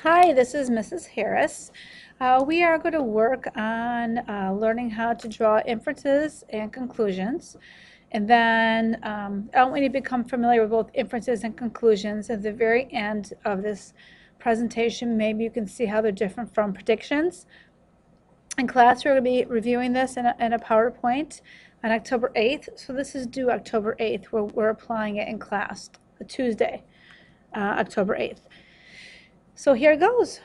Hi, this is Mrs. Harris. We are going to work on learning how to draw inferences and conclusions. And then I want you to become familiar with both inferences and conclusions. At the very end of this presentation, maybe you can see how they're different from predictions. In class, we're going to be reviewing this in a PowerPoint on October 8th. So this is due October 8th. We're applying it in class, Tuesday, October 8th. So here it goes.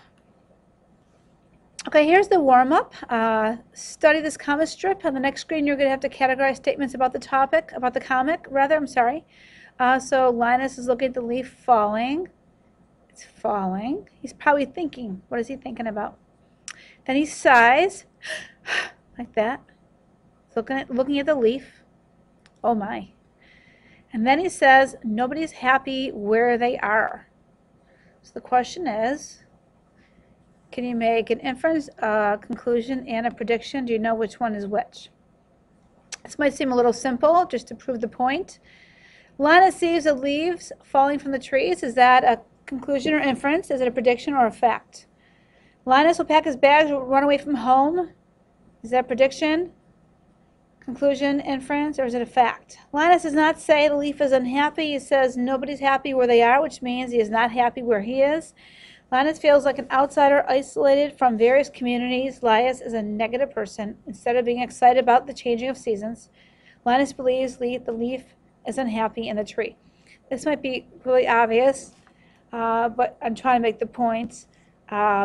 Okay, here's the warm-up. Study this comic strip. On the next screen, you're going to have to categorize statements about the topic, about the comic, rather, I'm sorry. So Linus is looking at the leaf falling. It's falling. He's probably thinking. What is he thinking about? Then he sighs, like that. Looking at the leaf. Oh my. And then he says, nobody's happy where they are. So the question is, can you make an inference, a conclusion, and a prediction? Do you know which one is which? This might seem a little simple, just to prove the point. Linus sees the leaves falling from the trees. Is that a conclusion or inference? Is it a prediction or a fact? Linus will pack his bags, run away from home. Is that a prediction, conclusion, inference, or is it a fact? Linus does not say the leaf is unhappy. He says nobody's happy where they are, which means he is not happy where he is. Linus feels like an outsider, isolated from various communities. Linus is a negative person. Instead of being excited about the changing of seasons, Linus believes the leaf is unhappy in the tree. This might be really obvious, but I'm trying to make the points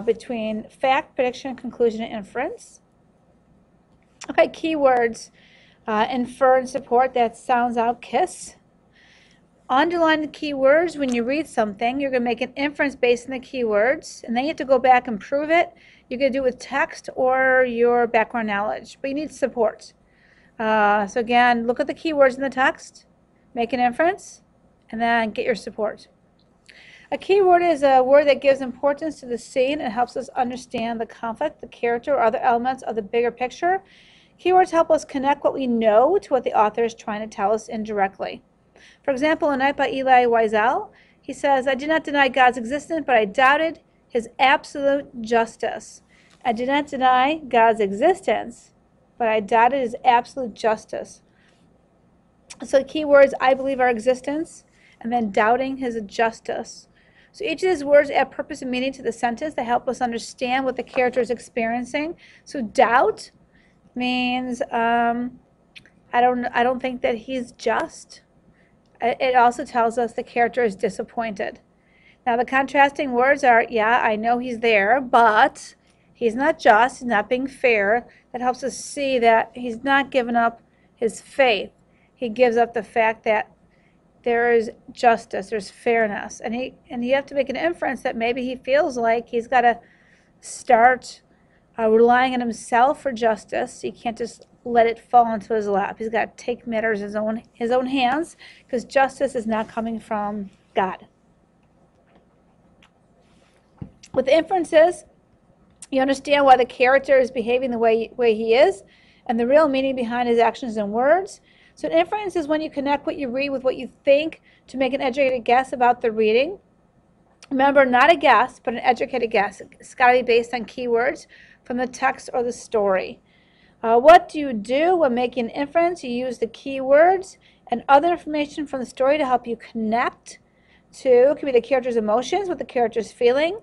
between fact, prediction, conclusion, and inference. Okay, keywords. Infer and support. That sounds out. Kiss. Underline the keywords. When you read something, you're going to make an inference based on the keywords, and then you have to go back and prove it. You can do it with text or your background knowledge, but you need support. So again, look at the keywords in the text, make an inference, and then get your support. A keyword is a word that gives importance to the scene and helps us understand the conflict, the character, or other elements of the bigger picture. Keywords help us connect what we know to what the author is trying to tell us indirectly. For example, A Night by Elie Wiesel, he says, I did not deny God's existence, but I doubted his absolute justice. I did not deny God's existence, but I doubted his absolute justice. So the key words, I believe, our existence, and then doubting his justice. So each of these words add purpose and meaning to the sentence that help us understand what the character is experiencing. So doubt means I don't think that he's just. It also tells us the character is disappointed. Now the contrasting words are, yeah, I know he's there, but he's not just, he's not being fair. That helps us see that he's not given up his faith. He gives up the fact that there is justice, there's fairness. And you have to make an inference that maybe he feels like he's got to start relying on himself for justice. He can't just let it fall into his lap. He's got to take matters in his own hands, because justice is not coming from God. With inferences, you understand why the character is behaving the way he is and the real meaning behind his actions and words. So an inference is when you connect what you read with what you think to make an educated guess about the reading. Remember, not a guess, but an educated guess. It's got to be based on keywords from the text or the story. What do you do when making an inference? You use the keywords and other information from the story to help you connect to, it could be the character's emotions, what the character's feeling.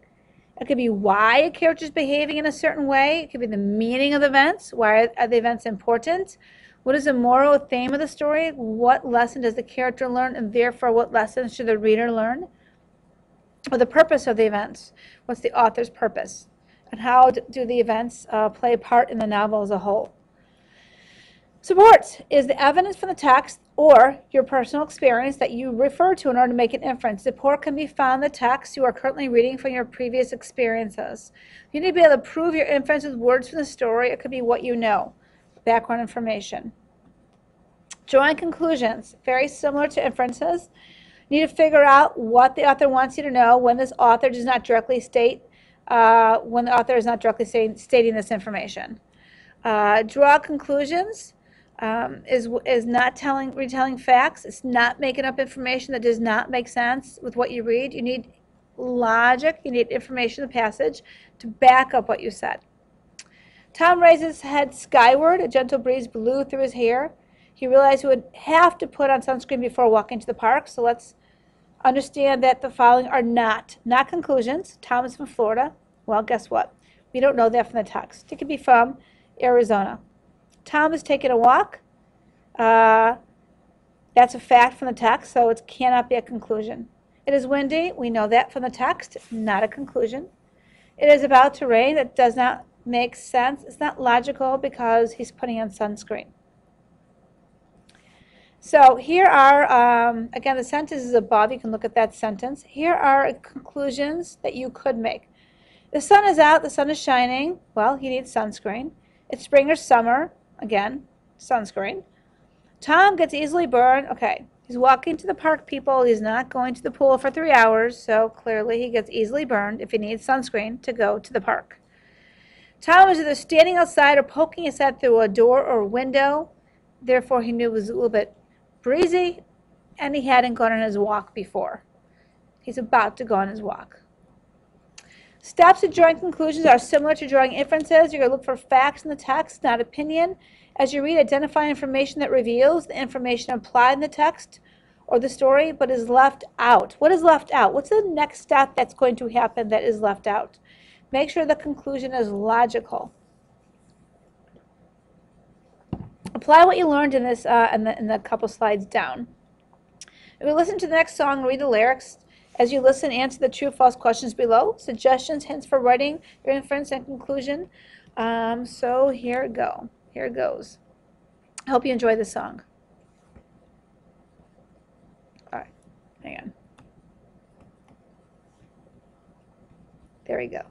It could be why a character is behaving in a certain way. It could be the meaning of the events. Why are the events important? What is the moral theme of the story? What lesson does the character learn, and therefore what lessons should the reader learn? Or the purpose of the events. What's the author's purpose? And how do the events play a part in the novel as a whole? Support is the evidence from the text or your personal experience that you refer to in order to make an inference. Support can be found in the text you are currently reading from your previous experiences. You need to be able to prove your inference with words from the story. It could be what you know, background information. Drawing conclusions, very similar to inferences. You need to figure out what the author wants you to know when this author does not directly state when the author is not directly stating this information. Draw conclusions is not retelling facts. It's not making up information that does not make sense with what you read. You need logic. You need information in the passage to back up what you said. Tom raised his head skyward. A gentle breeze blew through his hair. He realized he would have to put on sunscreen before walking to the park. So let's understand that the following are not conclusions. Tom is from Florida. Well, guess what? We don't know that from the text. It could be from Arizona. Tom is taking a walk. That's a fact from the text, so it cannot be a conclusion. It is windy. We know that from the text. Not a conclusion. It is about to rain. That does not make sense. It's not logical because he's putting on sunscreen. So here are, again, the sentence is above. You can look at that sentence. Here are conclusions that you could make. The sun is out. The sun is shining. Well, he needs sunscreen. It's spring or summer. Again, sunscreen. Tom gets easily burned. Okay, he's walking to the park, people. He's not going to the pool for 3 hours, so clearly he gets easily burned if he needs sunscreen to go to the park. Tom was either standing outside or poking his head through a door or a window. Therefore, he knew it was a little bit breezy, and he hadn't gone on his walk before. He's about to go on his walk. Steps to drawing conclusions are similar to drawing inferences. You're going to look for facts in the text, not opinion. As you read, identify information that reveals the information implied in the text or the story, but is left out. What is left out? What's the next step that's going to happen that is left out? Make sure the conclusion is logical. Apply what you learned in this in the couple slides down. If we listen to the next song, read the lyrics. As you listen, answer the true/false questions below. Suggestions, hints for writing your inference and conclusion. So here it go. Here it goes. I hope you enjoy the song. All right, hang on. There we go.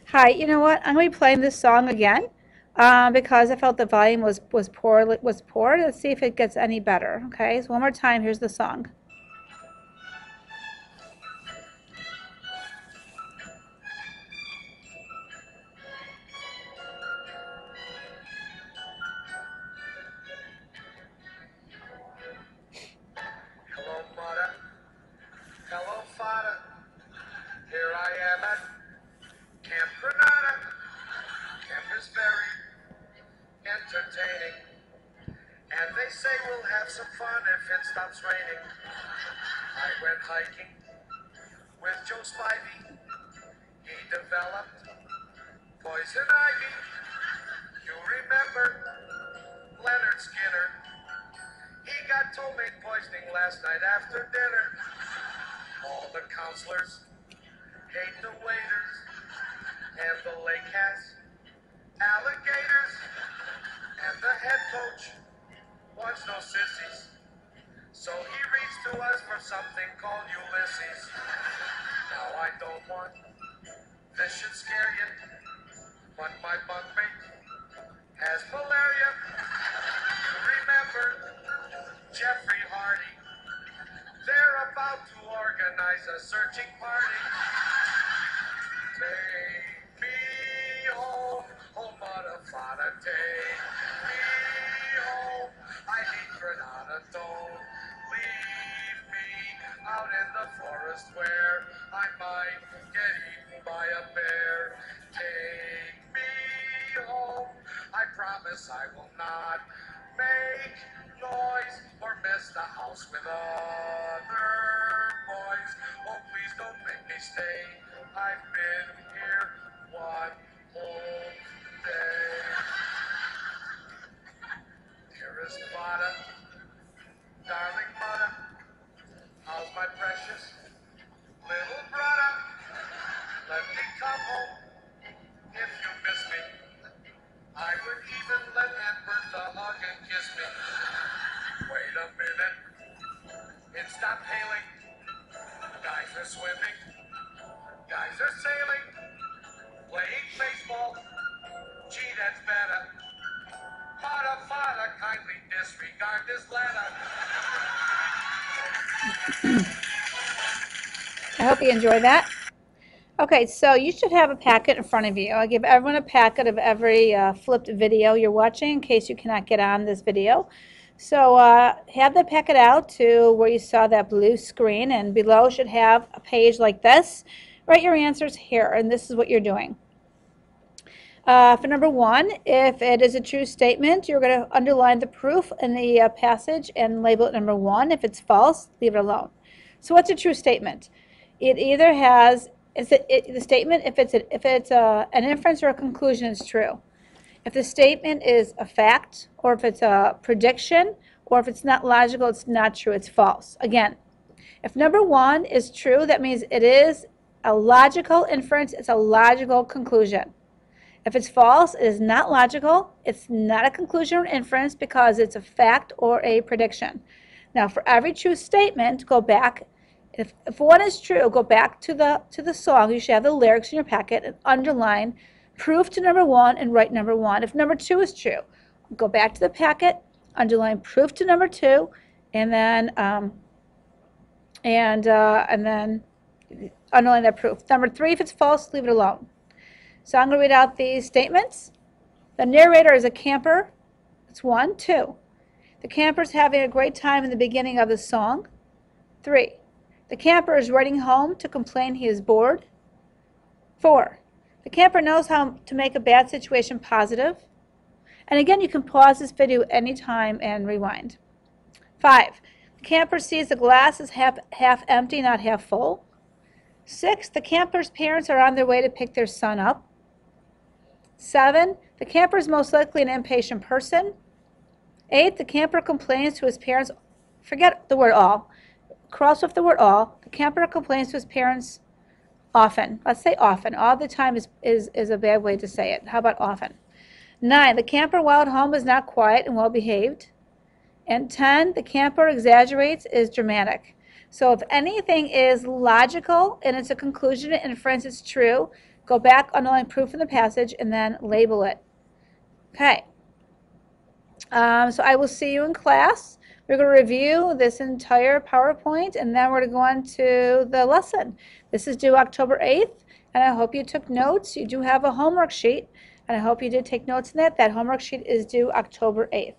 Hi, you know what? I'm going to be playing this song again because I felt the volume was poor. Let's see if it gets any better. Okay, so one more time. Here's the song. Hello, mother. Hello, father. Here I am at Camp Granada. Camp is very entertaining. And they say we'll have some fun if it stops raining. I went hiking with Joe Spivey. He developed poison ivy. You remember Leonard Skinner. He got tollmaid poisoning last night after dinner. All the counselors hate the waiters, and the lake has alligators, and the head coach wants no sissies. So he reads to us for something called Ulysses. Now I don't want this should scare you, but my bunkmate has malaria. Remember Jeffrey Hardy? They're about to organize a searching party. Take me home, oh mother, father, take me home. I hate Granada, don't leave me out in the forest where I might get eaten by a bear. Take me home, I promise I will not make noise or miss the house with other boys. Oh, please don't make me stay. I've been here one whole day. I would even let Aunt Bertha hug and kiss me. Wait a minute, it stopped hailing. Guys are swimming, guys are sailing, playing baseball. Gee, that's better. Father, father, kindly disregard this letter. I hope you enjoy that. Okay, so you should have a packet in front of you. I give everyone a packet of every flipped video you're watching in case you cannot get on this video. So have the packet out to where you saw that blue screen, and below should have a page like this. Write your answers here, and this is what you're doing. For number one, if it is a true statement, you're going to underline the proof in the passage and label it number one. If it's false, leave it alone. So what's a true statement? It either has the statement, if it's an inference or a conclusion, is true. If the statement is a fact, or if it's a prediction, or if it's not logical, it's not true, it's false. Again, if number one is true, that means it is a logical inference, it's a logical conclusion. If it's false, it is not logical, it's not a conclusion or inference because it's a fact or a prediction. Now, for every true statement, go back. If one is true, go back to the song. You should have the lyrics in your packet and underline proof to number one and write number one. If number two is true, go back to the packet, underline proof to number two, and then underline that proof. Number three, if it's false, leave it alone. So I'm going to read out these statements. The narrator is a camper. That's one. Two, the camper's having a great time in the beginning of the song. Three, the camper is writing home to complain he is bored. Four, the camper knows how to make a bad situation positive. And again, you can pause this video anytime and rewind. Five, the camper sees the glass is half empty, not half full. Six, the camper's parents are on their way to pick their son up. 7, the camper is most likely an impatient person. 8, the camper complains to his parents. Forget the word all. Cross off the word all. The camper complains to his parents often. Let's say often. All the time is a bad way to say it. How about often? 9, the camper while at home is not quiet and well behaved. And 10, the camper exaggerates, is dramatic. So if anything is logical and it's a conclusion and inference is true, go back, underline proof in the passage, and then label it. Okay. So I will see you in class. We're going to review this entire PowerPoint, and then we're going to go on to the lesson. This is due October 8th, and I hope you took notes. You do have a homework sheet, and I hope you did take notes in that. That homework sheet is due October 8th.